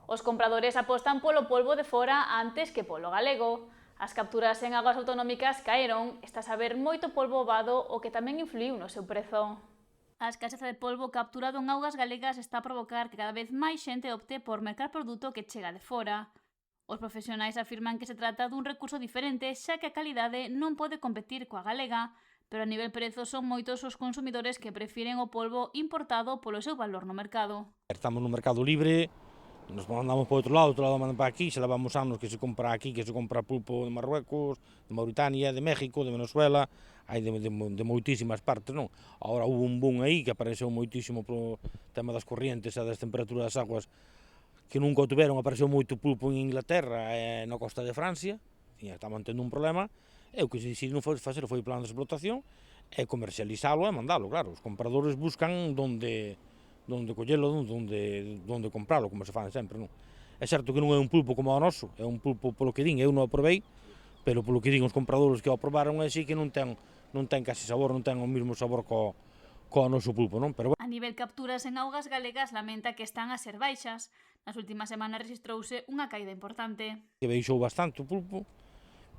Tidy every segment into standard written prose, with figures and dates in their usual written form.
Os compradores apostan polo polvo de fora antes que polo galego. As capturas en augas autonómicas caeron, está a saber moito polvo ovado, o que tamén influiu no seu prezo. A escaseza de polvo capturado en augas galegas está a provocar que cada vez máis xente opte por mercar produto que chega de fora. Os profesionais afirman que se trata dun recurso diferente, xa que a calidade non pode competir coa galega, pero a nivel prezo son moitos os consumidores que prefiren o polvo importado polo seu valor no mercado. Estamos no mercado libre, nos mandamos por outro lado mandan para aquí, xa levamos anos que se compra aquí, que se compra pulpo de Marruecos, de Mauritania, de México, de Venezuela, hai de moitísimas partes, non? Agora hubo un boom aí que apareceu moitísimo pro tema das corrientes e das temperaturas das aguas que nunca o tuveron, apareceu moito pulpo en Inglaterra e na costa de Francia, e estaban tendo un problema, e o que se decidiron facer foi plan de explotación e comercializalo e mandalo, claro, os compradores buscan donde collelo, donde compralo, como se fan sempre, non? É certo que non é un pulpo como o noso, é un pulpo polo que din, eu non o probei, pero polo que din os compradores que o probaron é así que non ten casi sabor, non ten o mesmo sabor co noso pulpo, non? Pero A nivel capturas en augas galegas lamenta que están a ser baixas. Nas últimas semanas registrouse unha caída importante. Que baixou bastante o pulpo,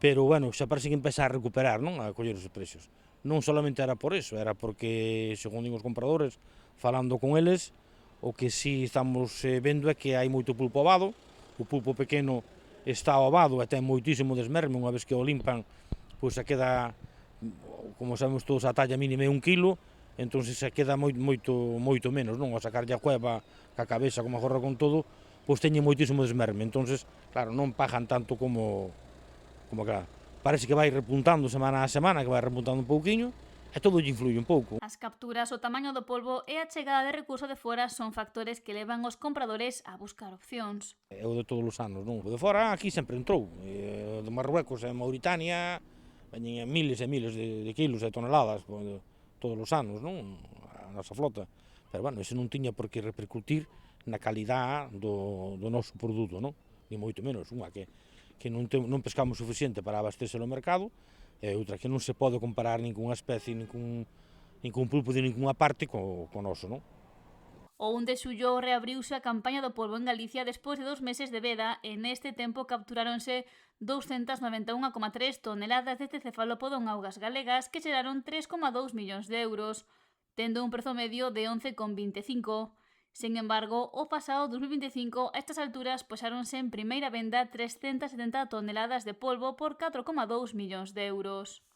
pero, bueno, xa parece que empeza a recuperar, non? A coller os precios. Non solamente era por eso, era porque, según din os compradores, falando con eles, o que si estamos vendo é que hai moito pulpo ovado, o pulpo pequeno está ovado e ten moitísimo desmerme, unha vez que o limpan, pois se queda, como sabemos todos, a talla mínima é 1 kilo, entón se queda moito menos, non? Ao sacarlle a cueva, ca cabeza, como agorra con todo, pois teñen moitísimo desmerme, entón, claro, non pagan tanto como claro. Parece que vai repuntando semana a semana, que vai repuntando un pouquiño, e todo lle influye un pouco. As capturas, o tamaño do polvo e a chegada de recurso de fora son factores que levan os compradores a buscar opcións. É o de todos os anos, non? O de fora aquí sempre entrou, o de Marruecos e Mauritania, veñen miles e miles de kilos e toneladas todos os anos, non? A nosa flota. Pero, bueno, ese non tiña por que repercutir na calidad do noso produto, non? Ni moito menos, unha que non pescamos suficiente para abastecer o mercado, e outra que non se pode comparar ninguna especie, ningún pulpo de ninguna parte co noso, non? O 1 de xullo reabriuse a campaña do polvo en Galicia despois de 2 meses de veda e neste tempo capturáronse 291,3 toneladas deste cefalópodo en augas galegas que xeraron 3,2 millóns de euros, tendo un prezo medio de 11,25. Sen embargo, o pasado 2025, a estas alturas, posáronse en primeira venda 370 toneladas de polvo por 4,2 millóns de euros.